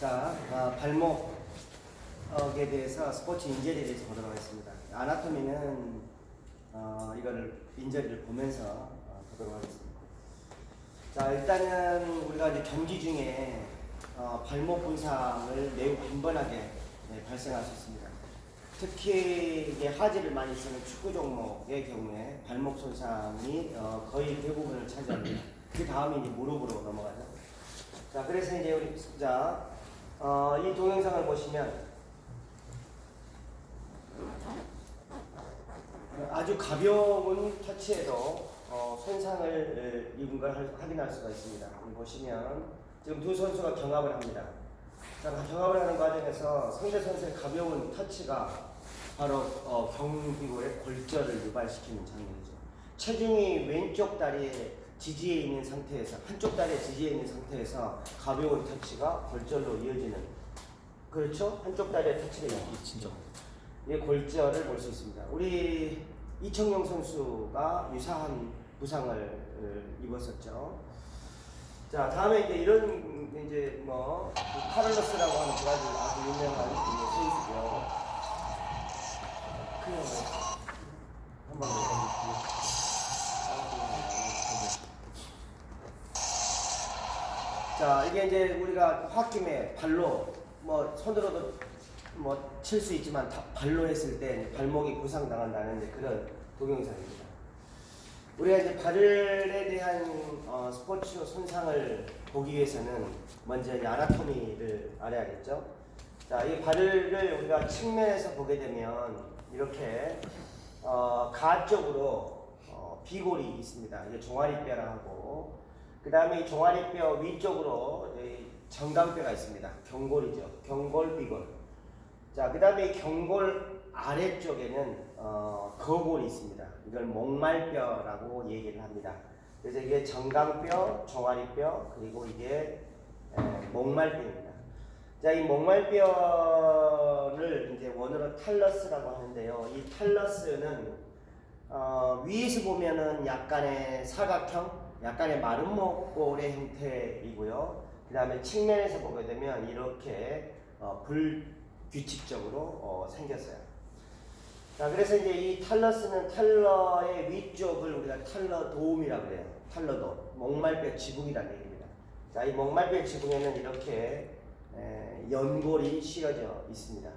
자, 발목에 대해서 스포츠 인저리에 대해서 보도록 하겠습니다. 아나토미는 이거를 인저리를 보면서 보도록 하겠습니다. 자, 일단은 우리가 이제 경기 중에 발목 부상을 매우 빈번하게 발생할 수 있습니다. 특히 이게 화제를 많이 쓰는 축구 종목의 경우에 발목 손상이 거의 대부분을 차지합니다. 그 다음에 이제 무릎으로 넘어가죠. 자, 그래서 이제 우리 이 동영상을 보시면 아주 가벼운 터치에도 손상을 입은 걸 확인할 수가 있습니다. 보시면 지금 두 선수가 경합을 합니다. 자, 경합을 하는 과정에서 상대 선수의 가벼운 터치가 바로 경비골의 골절을 유발시키는 장면이죠. 체중이 왼쪽 다리에 지지해 있는 상태에서, 한쪽 다리에 지지해 있는 상태에서 가벼운 터치가 골절로 이어지는, 그렇죠? 한쪽 다리에 터치가 진짜 이 골절을 볼 수 있습니다. 우리 이청용 선수가 유사한 부상을 입었었죠. 자, 다음에 이제 이런 카를로스라고 하는 브라질 아주 유명한 선수고요. 한번 자, 이게 이제 우리가 홧김에 발로 손으로도 칠 수 있지만 발로 했을 때 발목이 부상당한다는 그런 동영상입니다. 우리가 이제 발에 대한 스포츠 손상을 보기 위해서는 먼저 이 아나토미를 알아야겠죠. 자, 이 발을 우리가 측면에서 보게 되면 이렇게 가 쪽으로 비골이 있습니다. 이게 종아리뼈라 하고, 그 다음에 이 종아리뼈 위쪽으로 정강뼈가 있습니다. 경골이죠. 경골, 비골. 자, 그 다음에 이 경골 아래쪽에는 거골이 있습니다. 이걸 목말뼈라고 얘기를 합니다. 그래서 이게 정강뼈, 종아리뼈, 그리고 이게 목말뼈입니다. 자, 이 목말뼈를 이제 원어로 탈러스라고 하는데요. 이 탈러스는 위에서 보면은 약간의 사각형, 약간의 마른 목골의 형태이고요. 그 다음에 측면에서 보게 되면 이렇게 불규칙적으로 생겼어요. 자, 그래서 이제 이 탈러스는 탈러의 위쪽을 우리가 탈러 도움이라고 해요. 탈러돔, 목말뼈 지붕이라는 얘기입니다. 자, 이 목말뼈 지붕에는 이렇게 연골이 씌어져 있습니다.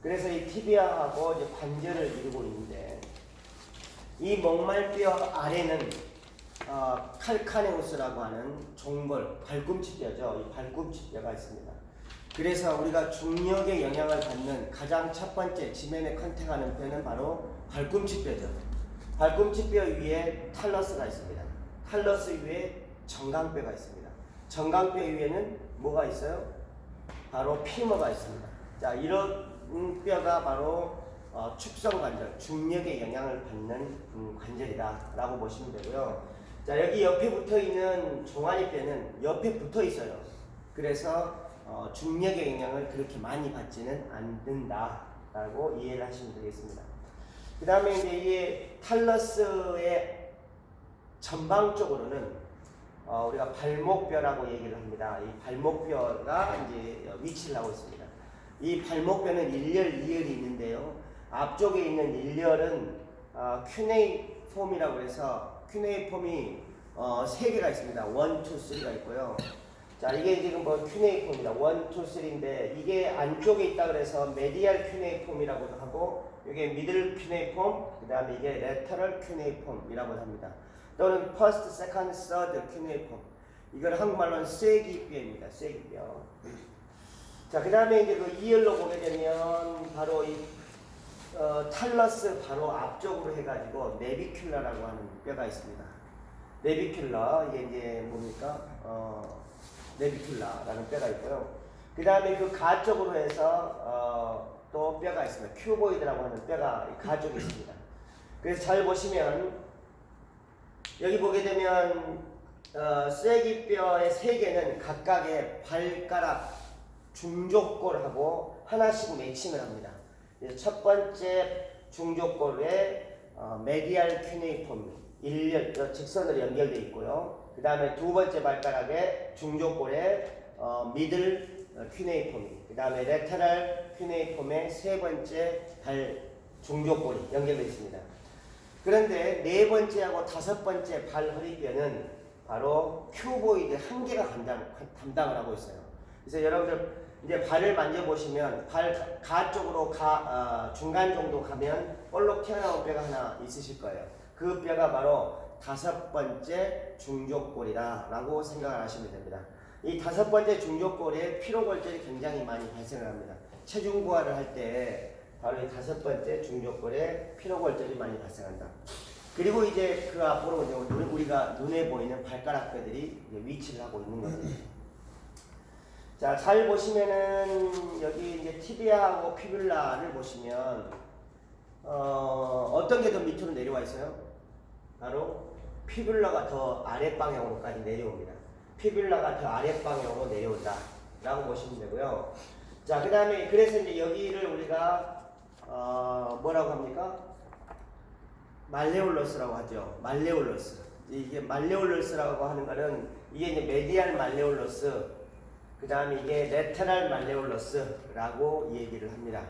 그래서 이 티비아하고 이제 관절을 이루고 있는데, 이 목말뼈 아래는 칼카네우스라고 하는 종골, 발꿈치뼈죠. 이 발꿈치뼈가 있습니다. 그래서 우리가 중력의 영향을 받는 가장 첫 번째 지면에 컨택하는 뼈는 바로 발꿈치뼈죠. 발꿈치뼈 위에 탈러스가 있습니다. 탈러스 위에 정강뼈가 있습니다. 정강뼈 위에는 뭐가 있어요? 바로 피머가 있습니다. 자, 이런 뼈가 바로 축성관절, 중력의 영향을 받는 관절이다 라고 보시면 되고요. 자, 여기 옆에 붙어 있는 종아리뼈는 옆에 붙어 있어요. 그래서 중력의 영향을 그렇게 많이 받지는 않는다 라고 이해를 하시면 되겠습니다. 그 다음에 이제 이 탈러스의 전방쪽으로는 우리가 발목뼈라고 얘기를 합니다. 이 발목뼈가 이제 위치를 하고 있습니다. 이 발목뼈는 1열, 2열이 있는데요. 앞쪽에 있는 1열은 큐네이폼이라고 해서, 큐네이폼이 3개가 있습니다. 1, 2, 3가 있고요. 자, 이게 지금 큐네이폼입니다. 1, 2, 3인데 이게 안쪽에 있다 그래서 메디알 큐네이폼이라고도 하고, 이게 미들 큐네이폼, 그 다음에 이게 레터럴 큐네이폼이라고 합니다. 또는 퍼스트, 세컨드, 서드 큐네이폼. 이걸 한국말로는 쐐기뼈입니다. 쐐기뼈. 자, 그 다음에 이제 그 2열로 보게 되면 바로 이 탈러스 바로 앞쪽으로 해가지고 네비큘라라고 하는 뼈가 있습니다. 네비큘라, 이게 이제 뭡니까? 네비큘라라는 뼈가 있고요. 그 다음에 그 가 쪽으로 해서 또 뼈가 있습니다. 큐보이드라고 하는 뼈가 가 쪽에 있습니다. 그래서 잘 보시면 여기 보게 되면 쐐기뼈의 3개는 각각의 발가락 중족골하고 하나씩 매칭을 합니다. 첫 번째 중족골에 메디알 큐네이폼 1열 직선으로 연결되어 있고요. 그 다음에 두 번째 발가락에 중족골에 미들 퀴네이폼이, 그 다음에 레테럴 퀴네이폼의 세 번째 발 중족골이 연결되어 있습니다. 그런데 네 번째하고 다섯 번째 발 허리뼈는 바로 큐보이드 한 개가 담당을 하고 있어요. 그래서 여러분들 이제 발을 만져보시면 발 가 쪽으로 중간 정도 가면 볼록 튀어나온 뼈가 하나 있으실 거예요. 그 뼈가 바로 다섯 번째 중족골이라고 생각을 하시면 됩니다. 이 다섯 번째 중족골에 피로골절이 굉장히 많이 발생을 합니다. 체중 부하를 할 때 바로 이 다섯 번째 중족골에 피로골절이 많이 발생한다. 그리고 이제 그 앞으로 우리가 눈에 보이는 발가락뼈들이 위치를 하고 있는 겁니다. 자, 잘 보시면은 여기 이제 티비아하고 피뷸라를 보시면 어떤 게 더 밑으로 내려와 있어요? 바로 피뷸라가 더 아랫방향으로까지 내려옵니다. 피뷸라가 더 아랫방향으로 내려온다 라고 보시면 되고요. 자, 그 다음에 그래서 이제 여기를 우리가 뭐라고 합니까? 말레올러스라고 하죠. 말레올러스. 이게 말레올러스라고 하는 거는 이게 이제 메디알 말레올러스, 그 다음에 이게 레테럴 말레올러스라고 얘기를 합니다.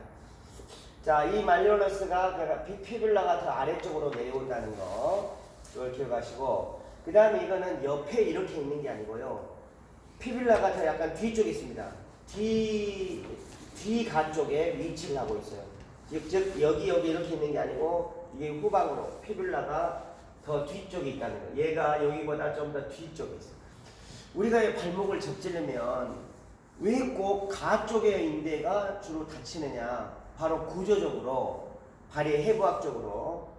자, 이 말레올러스가 피뷸라가 더 아래쪽으로 내려온다는 거, 이걸 기억하시고, 그 다음에 이거는 옆에 이렇게 있는 게 아니고요. 피뷸라가 더 약간 뒤쪽에 있습니다. 뒤가 쪽에 위치를 하고 있어요. 즉 여기 이렇게 있는 게 아니고 이게 후방으로 피뷸라가 더 뒤쪽에 있다는 거예요. 얘가 여기보다 좀 더 뒤쪽에 있어요. 우리가 이 발목을 접지르면 왜 꼭 가 쪽의 인대가 주로 다치느냐? 바로 구조적으로, 발의 해부학적으로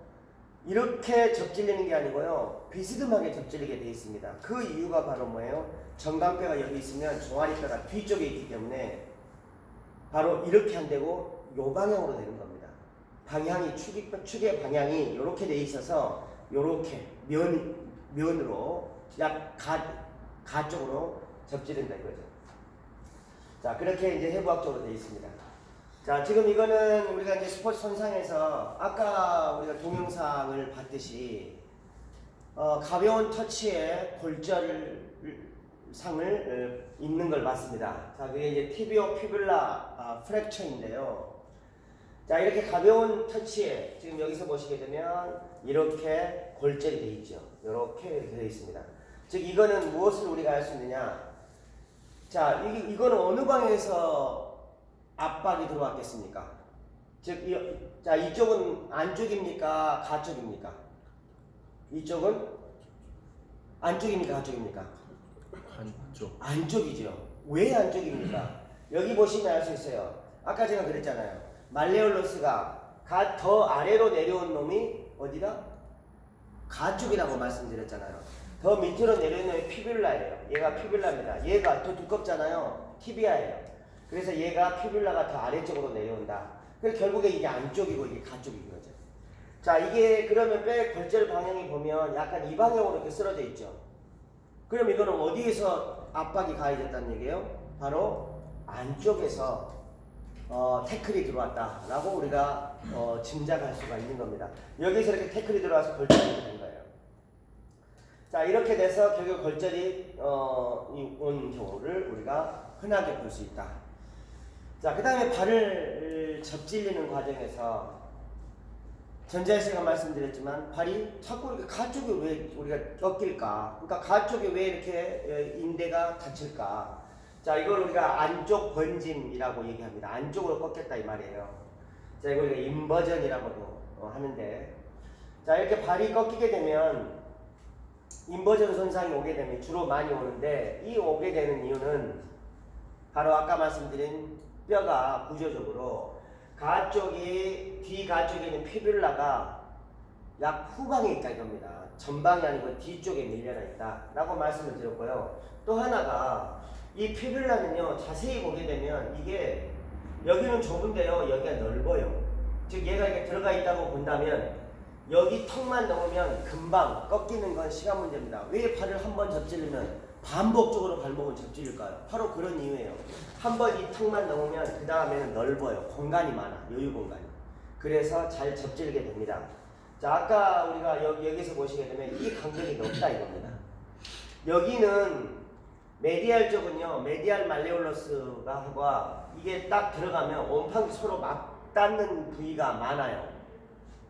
이렇게 접질리는 게 아니고요. 비스듬하게 접질리게 되어 있습니다. 그 이유가 바로 뭐예요? 정강뼈가 여기 있으면 종아리뼈가 뒤쪽에 있기 때문에 바로 이렇게 안 되고 요 방향으로 되는 겁니다. 방향이 축의 방향이 이렇게 돼 있어서 이렇게 면으로 약 가 쪽으로 접지른다 이거죠. 자, 그렇게 이제 해부학적으로 되어 있습니다. 자, 지금 이거는 우리가 이제 스포츠 손상에서 아까 우리가 동영상을 봤듯이 가벼운 터치에 골절상을 입는 걸 봤습니다. 자, 그게 이제 티비오 피뷸라 프랙처인데요. 자, 이렇게 가벼운 터치에 지금 여기서 보시게 되면 이렇게 골절이 되어 있죠. 이렇게 되어 있습니다. 즉 이거는 무엇을 우리가 알 수 있느냐? 자, 이거는 어느 방에서 압박이 들어왔겠습니까? 즉, 자, 이쪽은 안쪽입니까? 가쪽입니까? 이쪽은 안쪽입니까? 가쪽입니까? 안쪽. 안쪽이죠. 왜 안쪽입니까? 여기 보시면 알 수 있어요. 아까 제가 그랬잖아요. 말레올러스가 더 아래로 내려온 놈이 어디다? 가쪽이라고 말씀드렸잖아요. 더 밑으로 내려온 놈이 피뷸라예요. 얘가 피뷸라입니다. 얘가 더 두껍잖아요. 티비아예요. 그래서 얘가 피뷸라가 더 아래쪽으로 내려온다. 그래서 결국에 이게 안쪽이고 이게 가쪽인 거죠. 자, 이게 그러면 뼈의 골절 방향이 보면 약간 이 방향으로 이렇게 쓰러져 있죠. 그럼 이거는 어디에서 압박이 가해졌다는 얘기예요? 바로 안쪽에서 태클이 들어왔다라고 우리가 짐작할 수가 있는 겁니다. 여기서 이렇게 태클이 들어와서 골절이 된 거예요. 자, 이렇게 돼서 결국 골절이 온 경우를 우리가 흔하게 볼 수 있다. 자, 그 다음에 발을 접질리는 과정에서 전자에 제가 말씀드렸지만 발이 자꾸 이렇게 가 쪽에 왜 우리가 꺾일까? 그러니까 가 쪽에 왜 이렇게 인대가 다칠까? 자, 이걸 우리가 안쪽 번짐이라고 얘기합니다. 안쪽으로 꺾였다 이 말이에요. 자, 이걸 우리가 인버전이라고도 하는데, 자, 이렇게 발이 꺾이게 되면 인버전 손상이 오게 되면 주로 많이 오는데, 이 오게 되는 이유는 바로 아까 말씀드린 뼈가 구조적으로 뒤가 쪽에 있는 피뷸라가 약 후방에 있다 이겁니다. 전방이 아니고 뒤쪽에 밀려나 있다 라고 말씀을 드렸고요. 또 하나가 이 피뷸라는요, 자세히 보게 되면 이게 여기는 좁은데요, 여기가 넓어요. 즉 얘가 이렇게 들어가 있다고 본다면 여기 턱만 넘으면 금방 꺾이는 건 시간 문제입니다. 왜 발을 한번 접질리면 반복적으로 발목을 접질릴까요? 바로 그런 이유예요. 한번 이 턱만 넘으면 그 다음에는 넓어요. 공간이 많아. 여유 공간이. 그래서 잘 접질게 됩니다. 자, 아까 우리가 여기서 보시게 되면 이 간격이 넓다 이겁니다. 여기는 메디알 쪽은요, 메디알 말레올러스가 하고 이게 딱 들어가면 원판이 서로 맞닿는 부위가 많아요.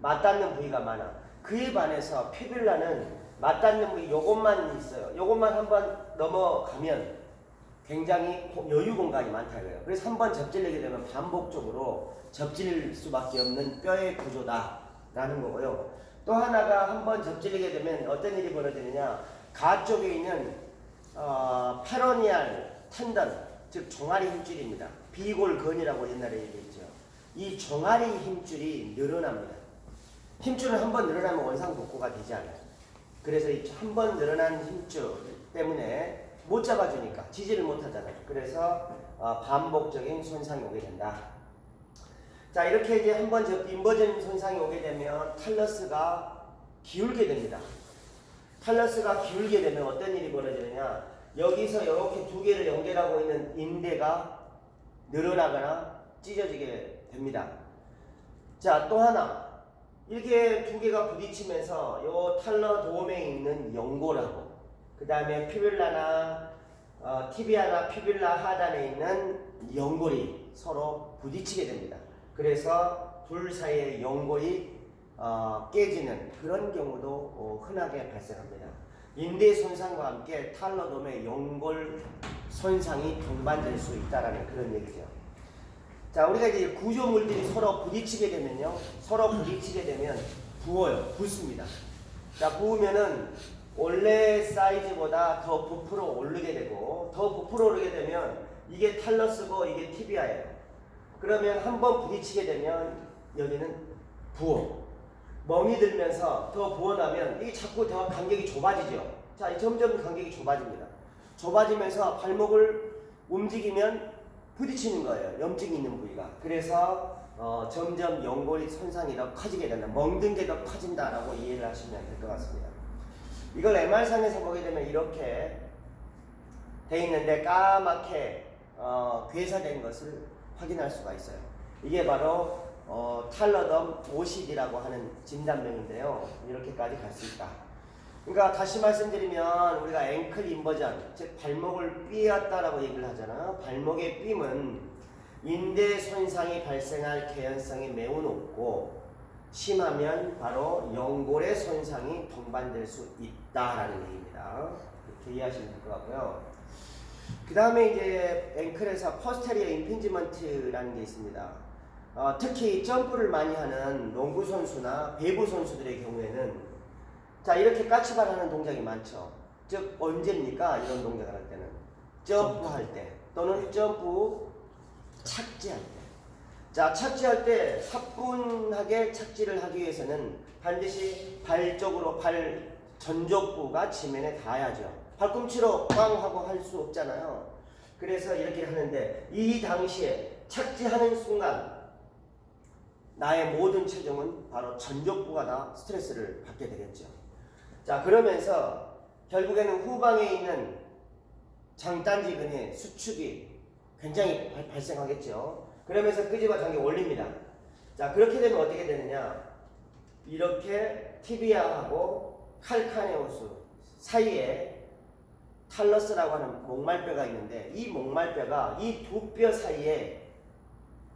맞닿는 부위가 많아. 그에 반해서 피뷸라는 맞닿는 부위 요것만 있어요. 요것만 한번 넘어가면 굉장히 여유 공간이 많다 이거예요. 그래서 한번 접질리게 되면 반복적으로 접질릴 수밖에 없는 뼈의 구조다라는 거고요. 또 하나가 한번 접질리게 되면 어떤 일이 벌어지느냐, 가 쪽에 있는 페로니알 텐던, 즉 종아리 힘줄입니다. 비골근이라고 옛날에 얘기했죠. 이 종아리 힘줄이 늘어납니다. 힘줄은 한번 늘어나면 원상복구가 되지 않아요. 그래서 이 한번 늘어난 힘줄 때문에 못 잡아주니까 지지를 못하잖아요. 그래서 반복적인 손상이 오게 된다. 자, 이렇게 이제 한번 인버전 손상이 오게 되면 탈러스가 기울게 됩니다. 탈러스가 기울게 되면 어떤 일이 벌어지느냐, 여기서 이렇게 두 개를 연결하고 있는 인대가 늘어나거나 찢어지게 됩니다. 자, 또 하나, 이렇게 두 개가 부딪히면서 요 탈러 도메에 있는 연골하고 그 다음에 피뷸라나 티비아나 피뷸라 하단에 있는 연골이 서로 부딪히게 됩니다. 그래서 둘 사이의 연골이 깨지는 그런 경우도 흔하게 발생합니다. 인대 손상과 함께 탈러돔의 연골 손상이 동반될 수 있다라는 그런 얘기죠. 자, 우리가 이제 구조물들이 서로 부딪히게 되면요, 서로 부딪히게 되면 부어요, 붓습니다. 자, 부으면은 원래 사이즈보다 더 부풀어 오르게 되고, 더 부풀어 오르게 되면 이게 탈러스고 이게 티비아예요. 그러면 한번 부딪히게 되면 여기는 부어, 멍이 들면서 더 부어나면 이게 자꾸 더 간격이 좁아지죠. 자, 점점 간격이 좁아집니다. 좁아지면서 발목을 움직이면 부딪히는 거예요. 염증이 있는 부위가. 그래서 점점 연골이 손상이 더 커지게 된다. 멍든 게 더 커진다라고 이해를 하시면 될 것 같습니다. 이걸 MR상에서 보게 되면 이렇게 돼 있는데 까맣게 괴사된 것을 확인할 수가 있어요. 이게 바로 탈러덤 OCD라고 하는 진단명인데요. 이렇게까지 갈 수 있다. 그러니까 다시 말씀드리면 우리가 앵클 인버전, 즉 발목을 삐었다라고 얘기를 하잖아요. 발목의 삔은 인대 손상이 발생할 개연성이 매우 높고 심하면 바로 연골의 손상이 동반될 수 있다라는 얘기입니다. 이렇게 이해하시면 될 것 같고요. 그 다음에 이제 앵클에서 포스테리어 임핀지먼트라는 게 있습니다. 특히 점프를 많이 하는 농구 선수나 배구 선수들의 경우에는 자, 이렇게 까치발하는 동작이 많죠. 즉 언제입니까? 이런 동작을 할 때는 점프할 때 또는 점프 착지할 때. 자, 착지할 때 사뿐하게 착지를 하기 위해서는 반드시 발 쪽으로 발 전족부가 지면에 닿아야죠. 발꿈치로 꽝 하고 할 수 없잖아요. 그래서 이렇게 하는데 이 당시에 착지하는 순간 나의 모든 체중은 바로 전족부가 다 스트레스를 받게 되겠죠. 자, 그러면서 결국에는 후방에 있는 장단지근의 수축이 굉장히 발생하겠죠. 그러면서 끄집어 당겨 올립니다. 자, 그렇게 되면 어떻게 되느냐, 이렇게 티비아하고 칼카네오스 사이에 탈러스라고 하는 목말뼈가 있는데 이 목말뼈가 이 두 뼈 사이에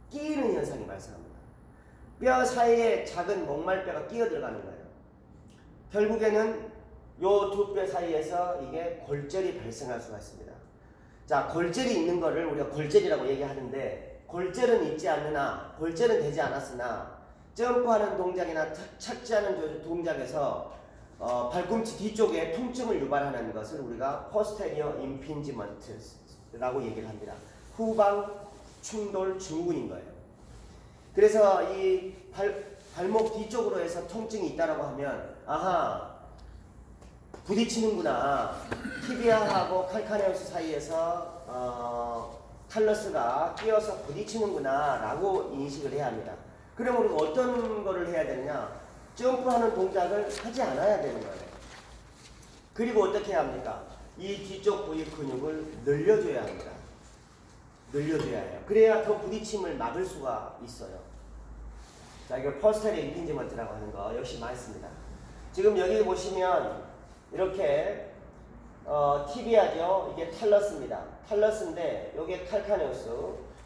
끼이는 현상이 발생합니다. 뼈 사이에 작은 목말뼈가 끼어 들어가는 거예요. 결국에는 요 두 뼈 사이에서 이게 골절이 발생할 수가 있습니다. 자, 골절이 있는 거를 우리가 골절이라고 얘기하는데 골절은 있지 않으나, 골절은 되지 않았으나 점프하는 동작이나 착지하는 동작에서 발꿈치 뒤쪽에 통증을 유발하는 것을 우리가 포스테리어 임핀지먼트라고 얘기를 합니다. 후방 충돌 증후군인 거예요. 그래서 이 발목 뒤쪽으로 해서 통증이 있다라고 하면 아하, 부딪히는구나. 티비아하고 칼카네우스 사이에서 탈러스가 끼어서 부딪히는구나 라고 인식을 해야 합니다. 그럼 우리가 어떤 거를 해야 되느냐, 점프하는 동작을 하지 않아야 되는 거예요. 그리고 어떻게 해야 합니까? 이 뒤쪽 부위 근육을 늘려줘야 합니다. 늘려줘야 해요. 그래야 더 부딪힘을 막을 수가 있어요. 자, 이걸 포스테리어 임핀지먼트라고 하는 거 역시 많습니다. 지금 여기 보시면 이렇게 티비아죠. 이게 탈러스입니다. 탈러스인데 요게 칼카네우스.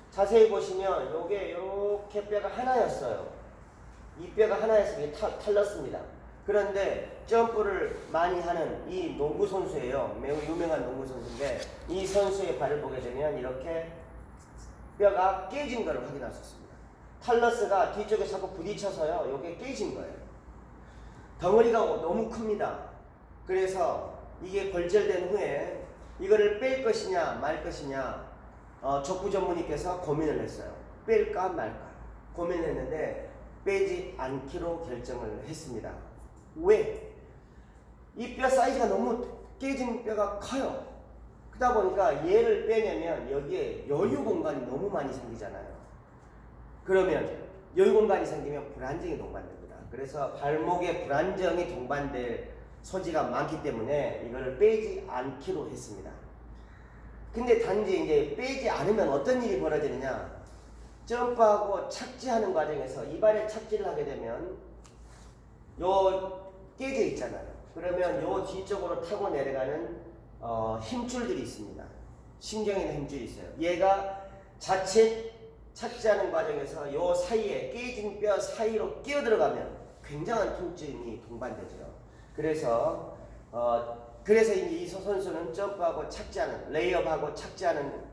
자세히 보시면 요게 이렇게 뼈가 하나였어요. 이 뼈가 하나여서 이게 탈러스입니다. 그런데 점프를 많이 하는 이 농구 선수예요. 매우 유명한 농구 선수인데 이 선수의 발을 보게 되면 이렇게 뼈가 깨진 것을 확인할 수 있습니다. 탈러스가 뒤쪽에 자꾸 부딪혀서요. 이게 깨진 거예요. 덩어리가 너무 큽니다. 그래서 이게 골절된 후에 이거를 뺄 것이냐 말 것이냐 족구 전문의께서 고민을 했어요. 뺄까 말까 고민했는데 빼지 않기로 결정을 했습니다. 왜? 이 뼈 사이즈가 너무 깨진 뼈가 커요. 그러다 보니까 얘를 빼내면 여기에 여유 공간이 너무 많이 생기잖아요. 그러면 여유 공간이 생기면 불안정이 동반됩니다. 그래서 발목에 불안정이 동반될 소지가 많기 때문에 이걸 빼지 않기로 했습니다. 근데 단지 이제 빼지 않으면 어떤 일이 벌어지느냐? 점프하고 착지하는 과정에서 이발에 착지를 하게 되면 요 깨져 있잖아요. 그러면 요 뒤쪽으로 타고 내려가는 힘줄들이 있습니다. 신경이나 힘줄이 있어요. 얘가 자칫 착지하는 과정에서 요 사이에 깨진 뼈 사이로 끼어 들어가면 굉장한 통증이 동반되죠. 그래서 이 선수는 점프하고 착지하는 레이업하고 착지하는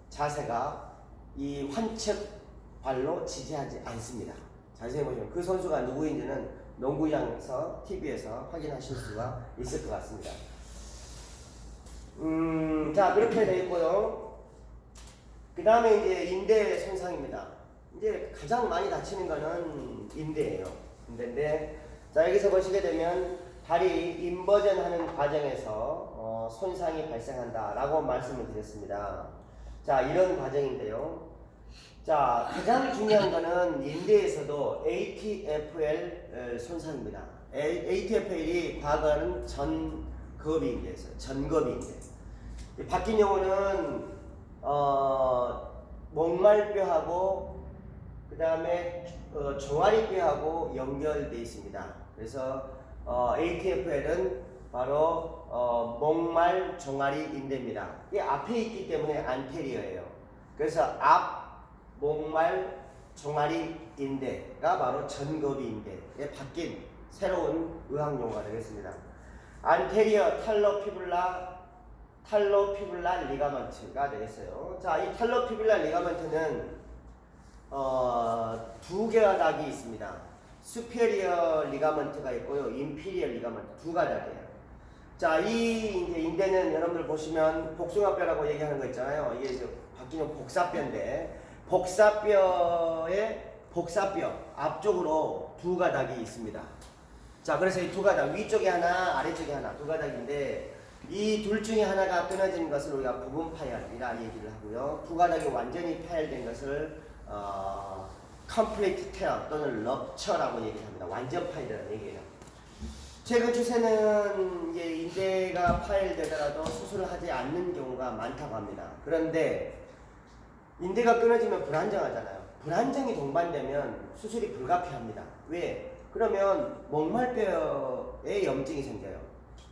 자세가 이 환측 발로 지지하지 않습니다. 자세히 보시면 그 선수가 누구인지는 농구장에서 TV에서 확인하실 수가 있을 것 같습니다. 자 그렇게 되어 있고요. 그 다음에 이제 인대 손상입니다. 이제 가장 많이 다치는 거는 인대예요. 인대인데 자 여기서 보시게 되면 발이 인버전하는 과정에서 손상이 발생한다라고 말씀을 드렸습니다. 자 이런 과정인데요. 자 가장 중요한 거는 인대에서도 ATFL 손상입니다. ATFL이 과거는 전거비 인대였어요. 전거비 인대. 바뀐 용어는 목말뼈하고 그 다음에 종아리뼈하고 연결되어 있습니다. 그래서 ATFL은 바로 목말 종아리 인대입니다. 이게 앞에 있기 때문에 안테리어예요. 그래서 앞 목말 종아리 인대가 바로 전거비 인대에 바뀐 새로운 의학 용어가 되겠습니다. 안테리어 탈로피블라 리가먼트가 되겠어요. 자, 이 탈로피블라 리가먼트는 두 가닥이 있습니다. 수페리어 리가먼트가 있고요, 인피리어 리가먼트 두 가닥이에요. 자, 이 이제 인대는 여러분들 보시면 복숭아뼈라고 얘기하는 거 있잖아요. 이게 이제 바뀌는 복사뼈인데 복사뼈 앞쪽으로 두 가닥이 있습니다. 자, 그래서 이 두 가닥 위쪽에 하나, 아래쪽에 하나 두 가닥인데 이 둘 중에 하나가 끊어진 것을 우리가 부분 파열이라 얘기를 하고요. 두 가닥이 완전히 파열된 것을 complete tear 또는 rupture라고 얘기합니다. 완전 파열이라는 얘기예요. 최근 추세는 이제 인대가 파열되더라도 수술을 하지 않는 경우가 많다고 합니다. 그런데 인대가 끊어지면 불안정하잖아요. 불안정이 동반되면 수술이 불가피합니다. 왜? 그러면 목말뼈에 염증이 생겨요.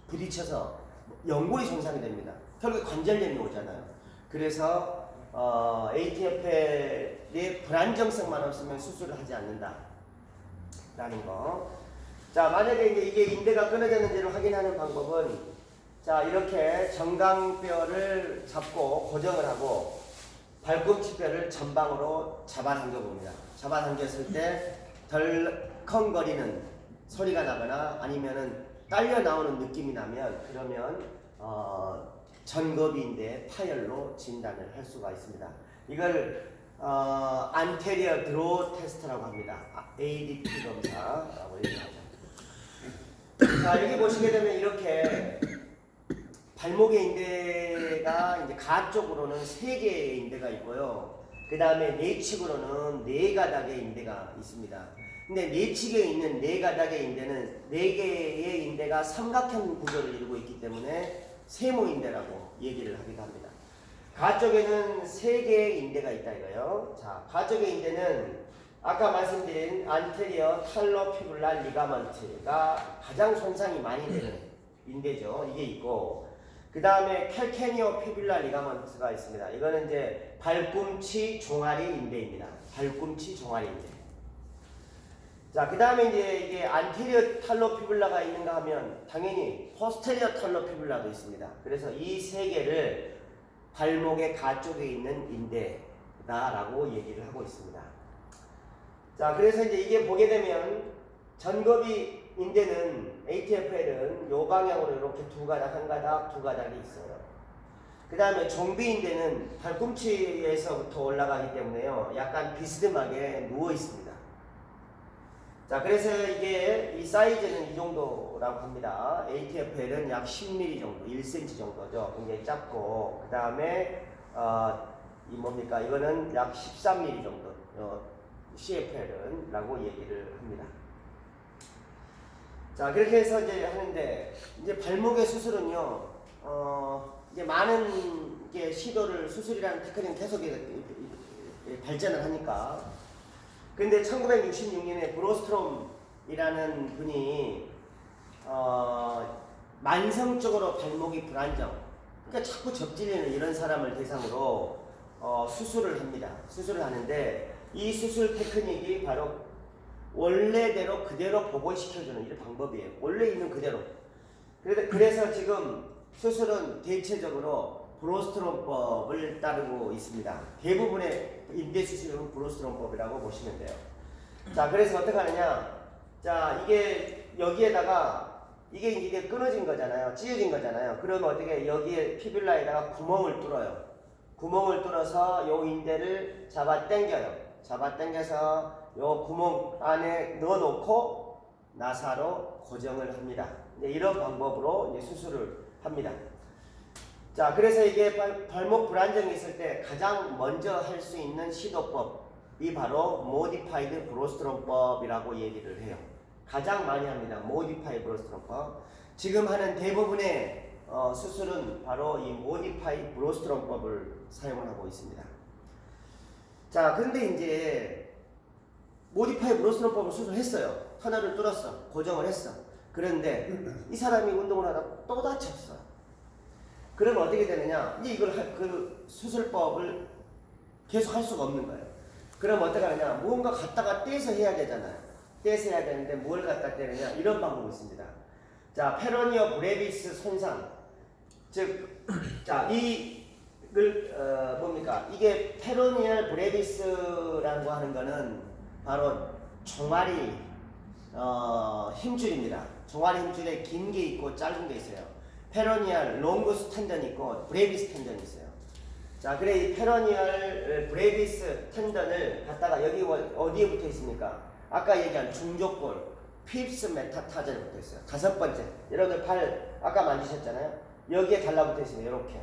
부딪혀서 연골이 손상이 됩니다. 결국 관절염이 오잖아요. 그래서 ATFL의 불안정성만 없으면 수술을 하지 않는다 라는 거. 자, 만약에 이게 인대가 끊어졌는지를 확인하는 방법은 자 이렇게 정강뼈를 잡고 고정을 하고 발꿈치뼈를 전방으로 잡아당겨 봅니다. 잡아당겼을 때 덜컹거리는 소리가 나거나 아니면은 딸려 나오는 느낌이 나면 그러면 전거비인대 파열로 진단을 할 수가 있습니다. 이걸 안테리어 드로우 테스트라고 합니다. ADT 검사라고 얘기하죠. 자, 여기 보시게 되면 이렇게 발목의 인대가 이제 가쪽으로는 3개의 인대가 있고요. 그 다음에 내측으로는 4가닥의 인대가 있습니다. 근데 내측에 있는 4가닥의 인대는 4개의 인대가 삼각형 구조를 이루고 있기 때문에 세모인대라고 얘기를 하기도 합니다. 가쪽에는 3개의 인대가 있다 이거예요. 자, 가쪽의 인대는 아까 말씀드린 안테리어 탈로피블라 리가먼트가 가장 손상이 많이 되는 인대죠. 이게 있고 그 다음에 캘케니오 피뷸라 리가먼트가 있습니다. 이거는 이제 발꿈치 종아리 인대입니다. 발꿈치 종아리 인대. 자, 그 다음에 이제 이게 안테리어 탈로 피뷸라가 있는가 하면 당연히 포스테리어 탈로 피뷸라도 있습니다. 그래서 이 세 개를 발목의 가쪽에 있는 인대다라고 얘기를 하고 있습니다. 자, 그래서 이제 이게 보게 되면 전거비 인대는 ATFL은 요 방향으로 이렇게 두 가닥, 한 가닥, 두 가닥이 있어요. 그 다음에 종비 인대는 발꿈치에서부터 올라가기 때문에요. 약간 비스듬하게 누워 있습니다. 자, 그래서 이게 이 사이즈는 이 정도라고 합니다. ATFL은 약 10mm 정도, 1cm 정도죠. 굉장히 작고, 그 다음에 이 뭡니까? 이거는 약 13mm 정도. CFL은 라고 얘기를 합니다. 자, 그렇게 해서 이제 하는데, 이제 발목의 수술은요, 이제 많은 게 시도를, 수술이라는 테크닉은 계속 발전을 하니까. 근데 1966년에 브로스트롬이라는 분이, 만성적으로 발목이 불안정, 그러니까 자꾸 접질리는 이런 사람을 대상으로, 수술을 합니다. 수술을 하는데, 이 수술 테크닉이 바로 원래대로 그대로 복원시켜주는 이런 방법이에요. 원래 있는 그대로. 그래서 지금 수술은 대체적으로 브로스트롬법을 따르고 있습니다. 대부분의 인대 수술은 브로스트롬법이라고 보시면 돼요. 자, 그래서 어떻게 하느냐? 자, 이게 여기에다가 이게 끊어진 거잖아요. 찢어진 거잖아요. 그러면 어떻게 여기에 피뷸라에다가 구멍을 뚫어요. 구멍을 뚫어서 요 인대를 잡아 당겨요. 잡아 당겨서 요 구멍 안에 넣어놓고 나사로 고정을 합니다. 이런 방법으로 이제 수술을 합니다. 자, 그래서 이게 발목 불안정이 있을 때 가장 먼저 할 수 있는 시도법이 바로 모디파이드 브로스트롬법이라고 얘기를 해요. 가장 많이 합니다. 모디파이드 브로스트롬법. 지금 하는 대부분의 수술은 바로 이 모디파이드 브로스트롬법을 사용을 하고 있습니다. 자, 그런데 이제 모디파이 브로스트롬법을 수술했어요. 터널을 뚫었어. 고정을 했어. 그런데 이 사람이 운동을 하다가 또 다쳤어. 그러면 어떻게 되느냐? 이제 이걸 그 수술법을 계속 할 수가 없는 거예요. 그럼 어떻게 하느냐? 무언가 갖다가 떼서 해야 되잖아요. 떼서 해야 되는데 뭘 갖다 떼느냐? 이런 방법이 있습니다. 자, 페로니어 브레비스 손상. 즉, 자, 뭡니까? 이게 페로니얼 브레비스라고 하는 거는 바로 종아리 힘줄입니다. 종아리 힘줄에 긴 게 있고 짧은 게 있어요. 페로니얼 롱구스 텐던이 있고 브레비스 텐던이 있어요. 자, 그래 이 페로니얼 브레비스 텐던을 갖다가 여기 어디에 붙어 있습니까? 아까 얘기한 중족골 핍스 메타타저에 붙어 있어요. 다섯 번째. 여러분들 발 아까 만지셨잖아요. 여기에 달라붙어 있습니다. 이렇게.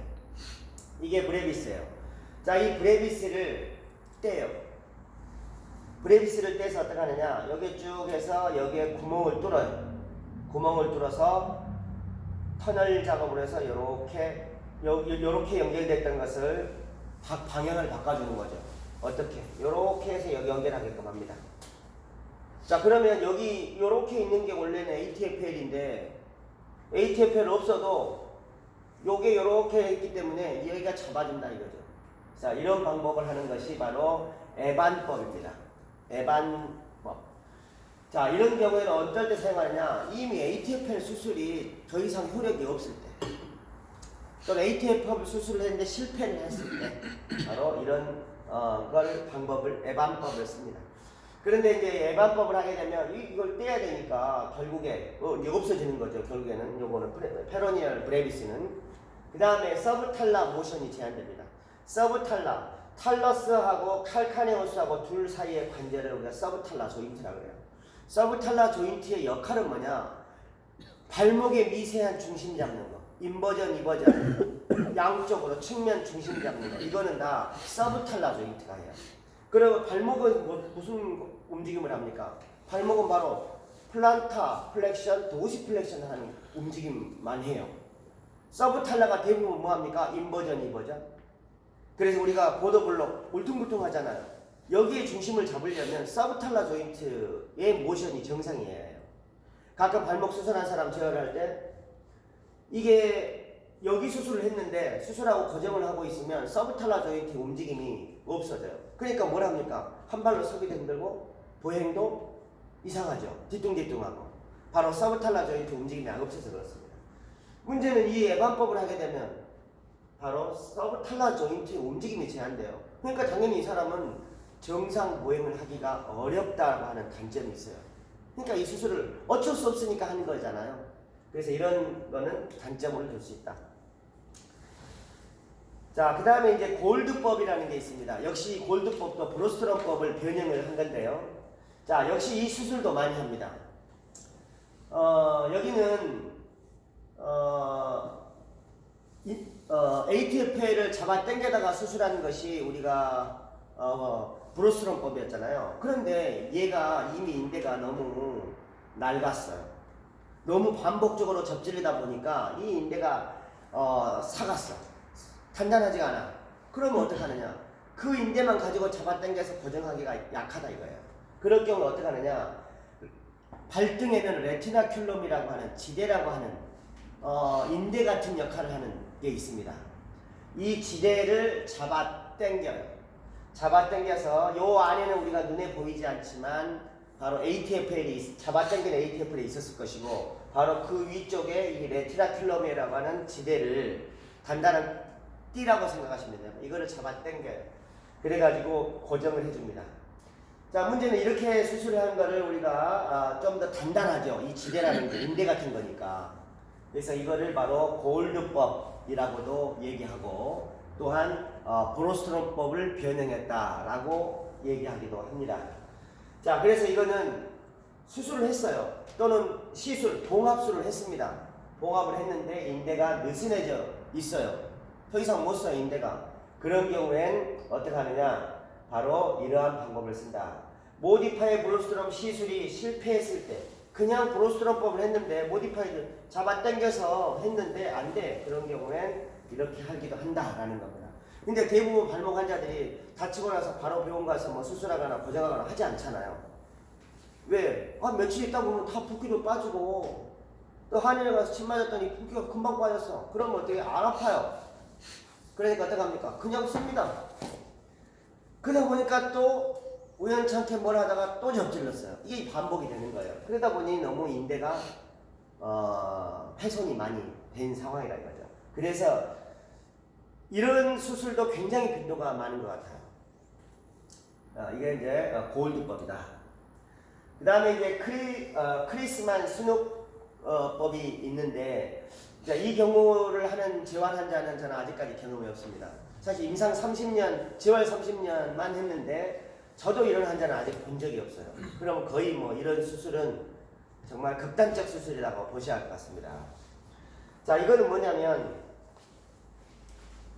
이게 브레비스예요. 자, 이 브레비스를 떼요. 브레비스를 떼서 어떻게 하느냐? 여기 쭉 해서 여기에 구멍을 뚫어요. 구멍을 뚫어서 터널 작업을 해서 요렇게 연결됐던 것을 방향을 바꿔주는 거죠. 어떻게? 요렇게 해서 여기 연결하게끔 합니다. 자, 그러면 여기 요렇게 있는 게 원래는 ATFL인데 ATFL 없어도 요게 요렇게 있기 때문에 여기가 잡아준다 이거죠. 자, 이런 방법을 하는 것이 바로 에반법입니다. 에반법. 자, 이런 경우에는 어떨 때 사용하느냐? 이미 ATFL 수술이 더 이상 효력이 없을 때, 또는 ATFL 수술을 했는데 실패를 했을 때, 바로 이런 방법을 에반법을 씁니다. 그런데 이제 에반법을 하게 되면 이걸 떼야 되니까 결국에 이제 없어지는 거죠. 결국에는 요거는 페로니얼 브레비스는. 그 다음에 서브탈라 모션이 제한됩니다. 서브탈라, 탈러스하고 칼카네우스하고 둘 사이의 관절을 우리가 서브탈라 조인트라고 해요. 서브탈라 조인트의 역할은 뭐냐? 발목의 미세한 중심 잡는 거. 인버전, 이버전, 양쪽으로 측면 중심 잡는 거. 이거는 다 서브탈라 조인트가 해요. 그리고 발목은 무슨 움직임을 합니까? 발목은 바로 플란타 플렉션, 도시 플렉션 하는 움직임만 해요. 서브탈라가 대부분 뭐합니까? 인버전, 이버전. 그래서 우리가 보더블록 울퉁불퉁 하잖아요. 여기에 중심을 잡으려면 서브탈라 조인트의 모션이 정상이에요. 가끔 발목 수술한 사람 제어를 할 때 이게 여기 수술을 했는데 수술하고 고정을 하고 있으면 서브탈라 조인트 움직임이 없어져요. 그러니까 뭘 합니까? 한 발로 서기도 힘들고 보행도 이상하죠. 뒤뚱뒤뚱하고. 바로 서브탈라 조인트 움직임이 없어서 그렇습니다. 문제는 이 예방법을 하게 되면 바로 서브탈라 조인트 움직임이 제한돼요. 그러니까 당연히 이 사람은 정상 보행을 하기가 어렵다고 하는 단점이 있어요. 그러니까 이 수술을 어쩔 수 없으니까 하는 거잖아요. 그래서 이런 거는 단점을 줄 수 있다. 자, 그 다음에 이제 골드법이라는 게 있습니다. 역시 골드법도 브로스트럼법을 변형을 한 건데요. 자, 역시 이 수술도 많이 합니다. 여기는 ATF를 잡아 당겨다가 수술하는 것이 우리가 브로스트럼법이었잖아요. 그런데 얘가 이미 인대가 너무 낡았어요. 너무 반복적으로 접질리다 보니까 이 인대가 사갔어. 단단하지가 않아. 그러면 어떡하느냐? 그 인대만 가지고 잡아당겨서 고정하기가 약하다 이거예요. 그럴 경우 어떡하느냐? 발등에는 레티나큘럼이라고 하는 지대라고 하는 인대 같은 역할을 하는 게 있습니다. 이 지대를 잡아당겨요. 잡아당겨서 요 안에는 우리가 눈에 보이지 않지만 바로 ATFL이 잡아당긴 ATFL이 있었을 것이고 바로 그 위쪽에 이 레티나큘럼이라고 하는 지대를 단단한 띠라고 생각하시면 돼요. 이거를 잡아당겨요. 그래가지고 고정을 해줍니다. 자, 문제는 이렇게 수술을 하는 거를 우리가 좀 더 단단하죠. 이 지대라는 게 인대 같은 거니까. 그래서 이거를 바로 골드법이라고도 얘기하고 또한 브로스트럼법을 변형했다라고 얘기하기도 합니다. 자, 그래서 이거는 수술을 했어요. 또는 시술, 봉합술을 했습니다. 봉합을 했는데 인대가 느슨해져 있어요. 더 이상 못 써요, 인대가. 그런 경우엔 어떻게 하느냐? 바로 이러한 방법을 쓴다. 모디파이 브로스트럼 시술이 실패했을 때 그냥 브로스트럼법을 했는데 모디파이를 잡아당겨서 했는데 안 돼. 그런 경우엔 이렇게 하기도 한다라는 겁니다. 근데 대부분 발목 환자들이 다치고 나서 바로 병원 가서 뭐 수술하거나 고정하거나 하지 않잖아요. 왜? 며칠 있다 보면 다 붓기도 빠지고 또 한의를 가서 침 맞았더니 붓기가 금방 빠졌어. 그러면 어떻게 안 아파요. 그러니까 어떡합니까? 그냥 씁니다. 그러다 보니까 또 우연찮게 뭘 하다가 또 접질렀어요. 이게 반복이 되는 거예요. 그러다 보니 너무 인대가 훼손이 많이 된 상황이라 이거죠. 그래서 이런 수술도 굉장히 빈도가 많은 것 같아요. 이게 이제 골드법이다. 그 다음에 이제 크리스만 스눕 법이 있는데 자, 이 경우를 하는 재활 환자는 저는 아직까지 경험이 없습니다. 사실 임상 30년, 재활 30년만 했는데 저도 이런 환자는 아직 본 적이 없어요. 그럼 거의 뭐 이런 수술은 정말 극단적 수술이라고 보셔야 할 것 같습니다. 자, 이거는 뭐냐면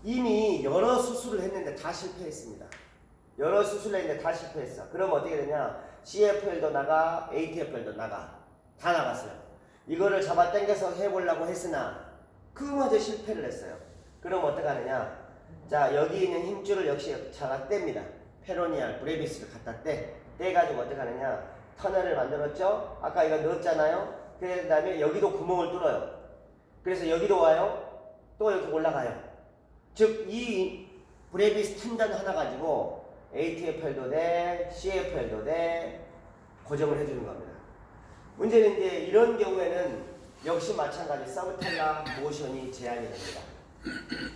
이미 여러 수술을 했는데 다 실패했습니다. 여러 수술을 했는데 다 실패했어. 그럼 어떻게 되냐? CFL도 나가, ATFL도 나가. 다 나갔어요. 이거를 잡아 당겨서 해보려고 했으나 그마저 실패를 했어요. 그럼 어떡하느냐? 자, 여기 있는 힘줄을 역시 잡아 뗍니다. 페로니알 브레비스를 갖다 떼가지고 어떡하느냐? 터널을 만들었죠? 아까 이거 넣었잖아요? 그 다음에 여기도 구멍을 뚫어요. 그래서 여기도 와요. 또 여기 올라가요. 즉, 이 브레비스 탄단 하나 가지고 ATFL도 돼, CFL도 돼, 고정을 해주는 겁니다. 문제는 이제 이런 경우에는 역시 마찬가지 서브탈라 모션이 제한이 됩니다.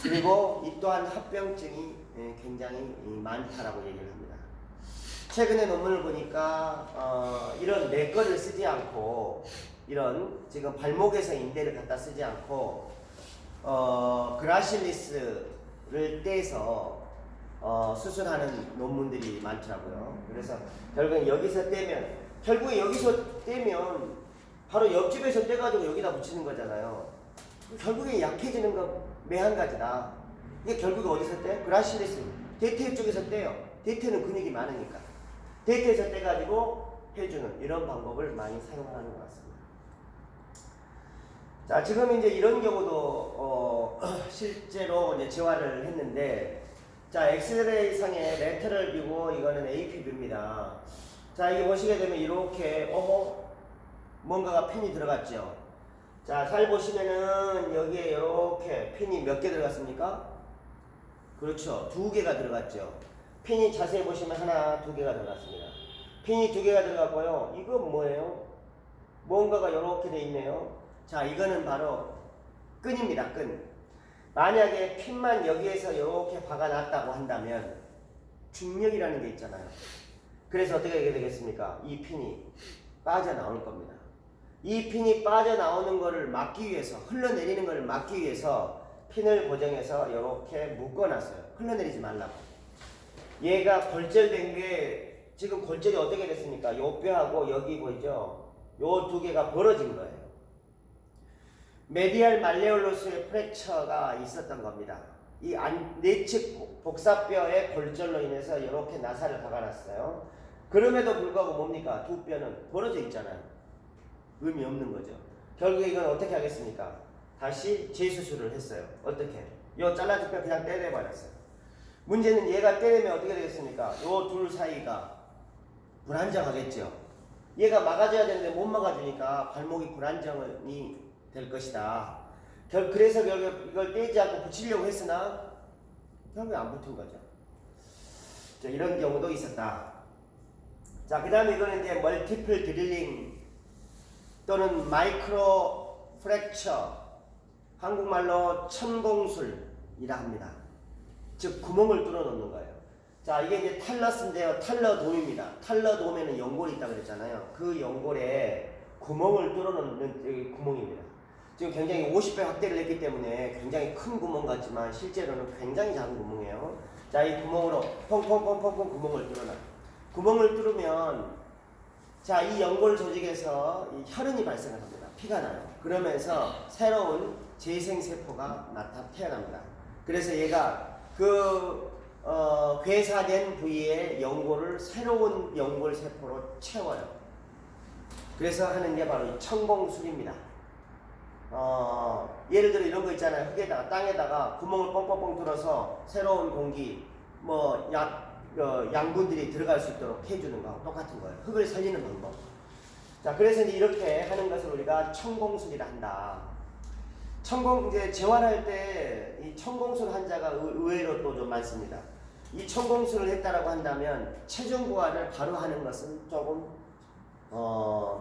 그리고 이 또한 합병증이 굉장히 많다라고 얘기를 합니다. 최근에 논문을 보니까 이런 내 거를 쓰지 않고 이런 지금 발목에서 인대를 갖다 쓰지 않고 그라실리스를 떼서 수술하는 논문들이 많더라고요. 그래서 결국엔 여기서 떼면 바로 옆집에서 떼가지고 여기다 붙이는 거잖아요. 결국에 약해지는 건 매한 가지다. 이게 결국에 어디서 떼? 그라실리스 대퇴 쪽에서 떼요. 대퇴는 근육이 많으니까. 대퇴에서 떼가지고 해주는 이런 방법을 많이 사용하는 것 같습니다. 자, 지금 이제 이런 경우도 실제로 이제 재활을 했는데, 자, 엑스레이 상의 레터럴 뷰고 이거는 AP 뷰입니다. 자, 이게 보시게 되면 이렇게 뭔가가 펜이 들어갔죠. 자, 잘 보시면은 여기에 이렇게 핀이 몇 개 들어갔습니까? 그렇죠. 2개가 들어갔죠. 핀이 자세히 보시면 하나, 2개가 들어갔습니다. 핀이 2개가 들어갔고요. 이건 뭐예요? 뭔가가 이렇게 돼 있네요. 자, 이거는 바로 끈입니다. 끈. 만약에 핀만 여기에서 이렇게 박아놨다고 한다면 중력이라는 게 있잖아요. 그래서 어떻게 되겠습니까? 이 핀이 빠져나올 겁니다. 이 핀이 빠져나오는 것을 막기 위해서, 흘러내리는 것을 막기 위해서 핀을 고정해서 이렇게 묶어놨어요. 흘러내리지 말라고. 얘가 골절된 게 지금 골절이 어떻게 됐습니까? 요 뼈하고 여기 보이죠? 요 2개가 벌어진 거예요. 메디알 말레올로스의 프랙처가 있었던 겁니다. 이 내측 복사뼈의 골절로 인해서 이렇게 나사를 박아놨어요. 그럼에도 불구하고 뭡니까? 2뼈는 벌어져 있잖아요. 의미 없는 거죠. 결국에 이건 어떻게 하겠습니까? 다시 재수술을 했어요. 어떻게? 요 잘라진 뼈 그냥 떼내버렸어요. 문제는 얘가 떼내면 어떻게 되겠습니까? 요 둘 사이가 불안정하겠죠. 얘가 막아줘야 되는데 못 막아주니까 발목이 불안정이 될 것이다. 그래서 결국 이걸 떼지 않고 붙이려고 했으나 결국에 안 붙은 거죠. 자, 이런 경우도 있었다. 자, 그 다음에 이거는 이제 멀티플 드릴링 또는 마이크로 프랙처, 한국말로 천공술이라 합니다. 즉 구멍을 뚫어 놓는 거예요. 자, 이게 이제 탈러스인데요. 탈러돔입니다. 탈러돔에는 연골이 있다고 그랬잖아요. 그 연골에 구멍을 뚫어 놓는 구멍입니다. 지금 굉장히 50배 확대를 했기 때문에 굉장히 큰 구멍 같지만 실제로는 굉장히 작은 구멍이에요. 자, 이 구멍으로 펑펑펑펑펑 구멍을 뚫어놔요. 구멍을 뚫으면 자, 이 연골 조직에서 이 혈흔이 발생을 합니다. 피가 나요. 그러면서 새로운 재생세포가 태어납니다. 그래서 얘가 괴사된 부위의 연골을 새로운 연골 세포로 채워요. 그래서 하는 게 바로 이 천공술입니다. 예를 들어 이런 거 있잖아요. 흙에다가 땅에다가 구멍을 뻥뻥뻥 뚫어서 새로운 공기, 양분들이 들어갈 수 있도록 해주는 거하고 똑같은 거예요. 흙을 살리는 방법. 자, 그래서 이렇게 하는 것을 우리가 천공술이라 한다. 이제 재활할 때 이 천공술 환자가 의외로 또 좀 많습니다. 이 천공술을 했다라고 한다면 체중 부하를 바로 하는 것은 조금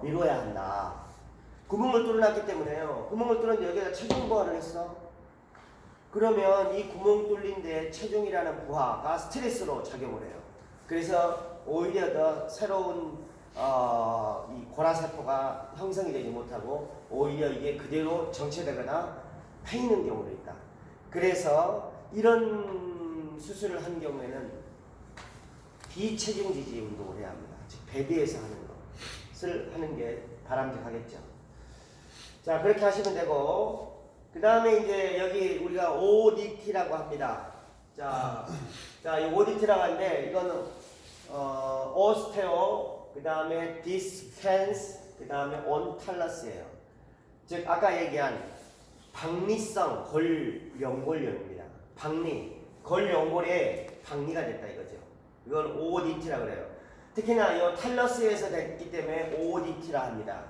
미뤄야 한다. 구멍을 뚫어놨기 때문에요. 구멍을 뚫었는데 여기다 체중 부하를 했어. 그러면 이 구멍 뚫린 데 체중이라는 부하가 스트레스로 작용을 해요. 그래서 오히려 더 새로운 이 고라세포가 형성이 되지 못하고 오히려 이게 그대로 정체되거나 패이는 경우도 있다. 그래서 이런 수술을 한 경우에는 비체중 지지 운동을 해야 합니다. 즉 베드에서 하는 것을 하는 게 바람직하겠죠. 자, 그렇게 하시면 되고, 그 다음에 이제 여기 우리가 ODT라고 합니다. 자, 이 ODT라고 하는데 이거는 오스테오, 그 다음에 디스캔스, 그 다음에 온탈러스예요. 즉 아까 얘기한 박리성 골연골염입니다. 박리, 골연골에 박리가 됐다 이거죠. 이건 ODT라 그래요. 특히나 이 탈러스에서 됐기 때문에 ODT라 합니다.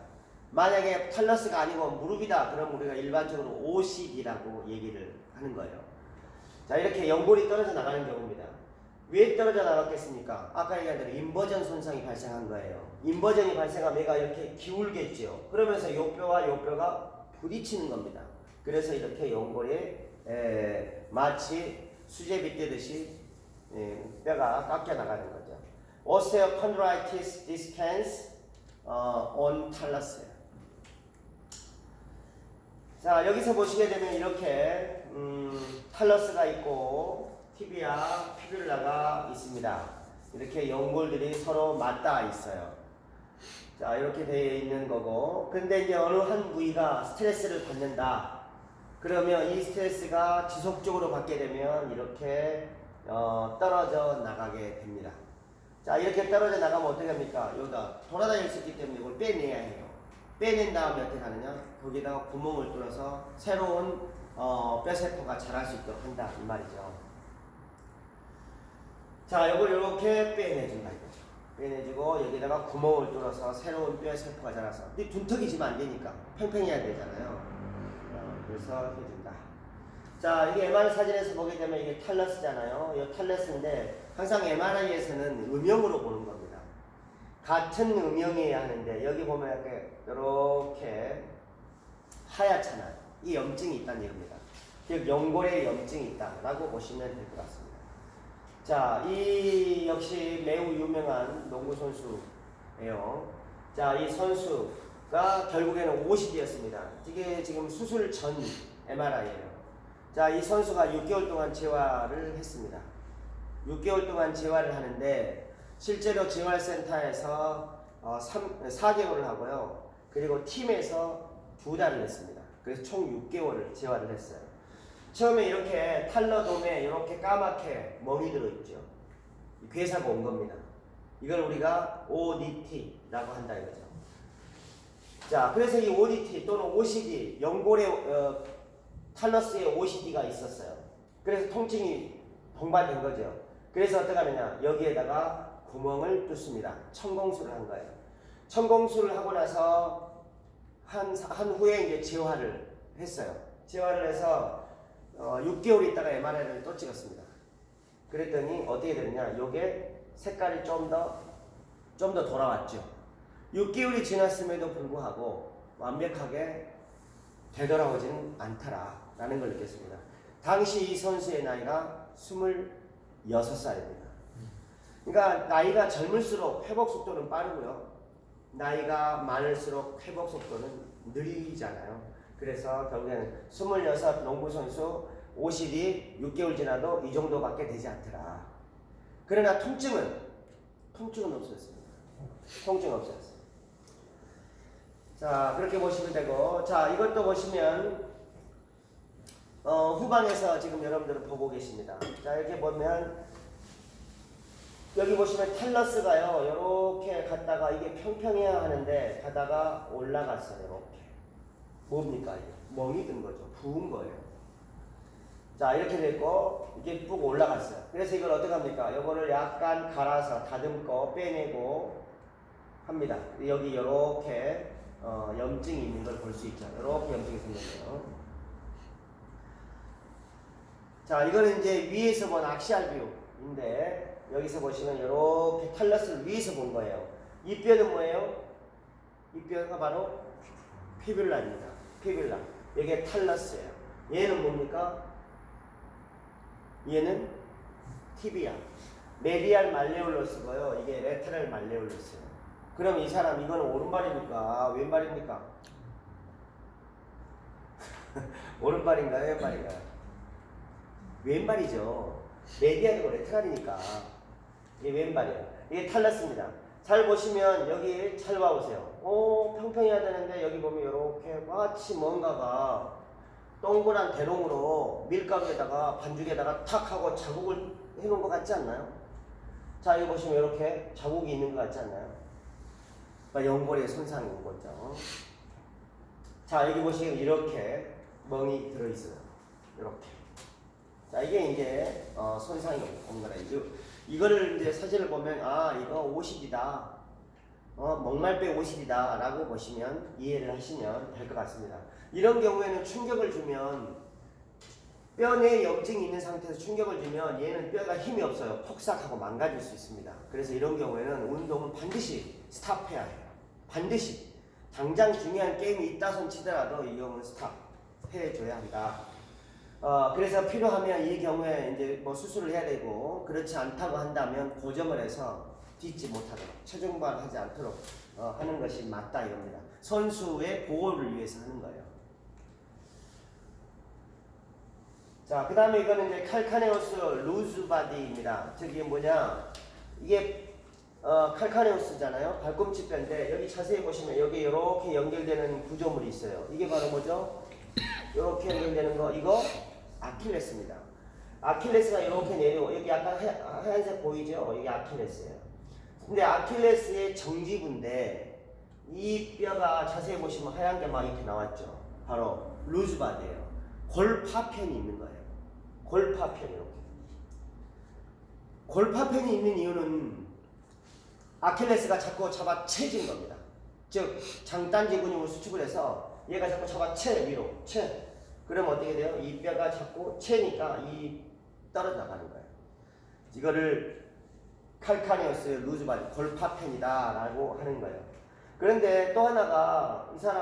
만약에 탈러스가 아니고 무릎이다 그럼 우리가 일반적으로 OCD라고 얘기를 하는 거예요. 자, 이렇게 연골이 떨어져 나가는 경우입니다. 왜 떨어져 나갔겠습니까? 아까 얘기한 대로 인버전 손상이 발생한 거예요. 인버전이 발생하면 얘가 이렇게 기울겠죠. 그러면서 요 뼈와 요 뼈가 부딪히는 겁니다. 그래서 이렇게 연골에 마치 수제비 떼듯이 뼈가 깎여 나가는 거죠. 오스테오콘드라이티스 디스캔스 온 탈러스예요. 자, 여기서 보시게 되면 이렇게 탈러스가 있고 티비아, 피뷸라가 있습니다. 이렇게 연골들이 서로 맞닿아 있어요. 자, 이렇게 되어 있는 거고, 근데 이제 어느 한 부위가 스트레스를 받는다. 그러면 이 스트레스가 지속적으로 받게 되면 이렇게 떨어져 나가게 됩니다. 자, 이렇게 떨어져 나가면 어떻게 합니까? 여기다 돌아다닐 수 있기 때문에 이걸 빼내야 해요. 빼낸 다음에 어떻게 하느냐? 거기다가 구멍을 뚫어서 새로운 뼈세포가 자랄 수 있도록 한다 이 말이죠. 자, 이걸 이렇게 빼내준다 이거죠. 빼내주고 여기다가 구멍을 뚫어서 새로운 뼈세포가 자라서 근데 둔턱이 지면 안 되니까 팽팽해야 되잖아요. 그래서 해준다. 자, 이게 MR 사진에서 보게 되면 이게 탈러스잖아요. 이 탈러스인데 항상 MRI에서는 음영으로 보는 겁니다. 같은 음영이어야 하는데 여기 보면 이렇게 하얗잖아요. 이 염증이 있다는 얘기입니다. 즉 연골에 염증이 있다라고 보시면 될 것 같습니다. 자, 이 역시 매우 유명한 농구 선수예요. 자, 이 선수가 결국에는 OCD였습니다. 이게 지금 수술 전 MRI예요. 자, 이 선수가 6개월 동안 재활을 했습니다. 6개월 동안 재활을 하는데 실제로 재활센터에서 4개월을 하고요. 그리고 팀에서 2달을 했습니다. 그래서 총 6개월을 재활을 했어요. 처음에 이렇게 탈러돔에 이렇게 까맣게 멍이 들어있죠. 괴사가 온 겁니다. 이걸 우리가 ODT라고 한다 이거죠. 자, 그래서 이 ODT 또는 OCD, 연골에 탈러스에 OCD가 있었어요. 그래서 통증이 동반된 거죠. 그래서 어떻게 하느냐, 여기에다가 구멍을 뚫습니다. 천공술을 한 거예요. 천공술을 하고 나서 한 후에 이제 재활을 했어요. 재활을 해서 6개월 있다가 MRI를 또 찍었습니다. 그랬더니 어떻게 되느냐, 요게 색깔이 좀 더 돌아왔죠. 6개월이 지났음에도 불구하고 완벽하게 되돌아오지는 않더라라는 걸 느꼈습니다. 당시 이 선수의 나이가 26살입니다. 그러니까 나이가 젊을수록 회복 속도는 빠르고요. 나이가 많을수록 회복 속도는 느리잖아요. 그래서 결국에는 26 농구 선수 OCD 6개월 지나도 이 정도밖에 되지 않더라. 그러나 통증은 없었습니다. 통증 없었어요. 자, 그렇게 보시면 되고, 자, 이것도 보시면 후방에서 지금 여러분들은 보고 계십니다. 자, 이렇게 보면 여기 보시면 탈러스가요, 이렇게 갔다가 이게 평평해야 하는데 가다가 올라갔어요. 이렇게. 뭡니까? 이게? 멍이 든 거죠. 부은 거예요. 자, 이렇게 됐고 이게 쭉 올라갔어요. 그래서 이걸 어떻게 합니까? 이거를 약간 갈아서 다듬고 빼내고 합니다. 여기 이렇게 염증이 있는 걸 볼 수 있죠. 이렇게 염증이 생겼네요. 자, 이거는 이제 위에서 본 악시알 뷰인데 여기서 보시면 이렇게 탈러스를 위에서 본 거예요. 이 뼈는 뭐예요? 이 뼈가 바로 피뷸라입니다. 피뷸라. 이게 탈러스예요. 얘는 뭡니까? 얘는 티비아. 메디알 말레올러스고요. 이게 레테럴 말레올러스예요. 그럼 이 사람 이거는 오른발입니까? 왼발입니까? 오른발인가요? 왼발인가요? 왼발이죠. 메디알이고 레테랄이니까 이게 왼발이에요. 이게 탈러스입니다. 잘 보시면 여기 잘 봐보세요. 평평해야 되는데 여기 보면 이렇게 마치 뭔가가 동그란 대롱으로 밀가루에다가 반죽에다가 탁 하고 자국을 해놓은 것 같지 않나요? 자, 여기 보시면 이렇게 자국이 있는 것 같지 않나요? 그러니까 연골에 손상이 온 거죠. 자, 여기 보시면 이렇게 멍이 들어있어요. 이렇게. 자, 이게 이제 손상이 온 거라. 이거를 이제 사진을 보면 이거 OCD다. 목말배 OCD다 라고 보시면 이해를 하시면 될 것 같습니다. 이런 경우에는 충격을 주면 뼈 내에 염증이 있는 상태에서 충격을 주면 얘는 뼈가 힘이 없어요. 폭삭하고 망가질 수 있습니다. 그래서 이런 경우에는 운동은 반드시 스탑해야 해요. 반드시. 당장 중요한 게임이 있다 손 치더라도 이 경우는 스탑해줘야 한다. 그래서 필요하면 이 경우에 이제 뭐 수술을 해야 되고, 그렇지 않다고 한다면 고정을 해서 딛지 못하도록, 체중발하지 않도록 하는 것이 맞다 이겁니다. 선수의 보호를 위해서 하는 거예요. 자, 그 다음에 이거는 이제 칼카네우스 루즈바디입니다. 저기 뭐냐, 이게 칼카네우스잖아요. 발꿈치뼈인데 여기 자세히 보시면 여기 이렇게 연결되는 구조물이 있어요. 이게 바로 뭐죠? 이렇게 연결되는 거, 이거 아킬레스입니다. 아킬레스가 이렇게 내려오고 여기 약간 하얀색 보이죠? 이게 아킬레스예요. 근데 아킬레스의 정지부인데 이 뼈가 자세히 보시면 하얀 게 막 이렇게 나왔죠. 바로 루즈바디예요. 골파편이 있는 거예요. 골파편 이렇게. 골파편이 있는 이유는 아킬레스가 자꾸 잡아채진 겁니다. 즉 장단지 근육을 수축을 해서 얘가 자꾸 잡아채 위로 채. 그럼 어떻게 돼요? 이 뼈가 자꾸 채니까 이 떨어져 나가는 거예요. 이거를 칼카니어스 루즈바디 골파펜이다라고 하는 거예요. 그런데 또 하나가 이 사람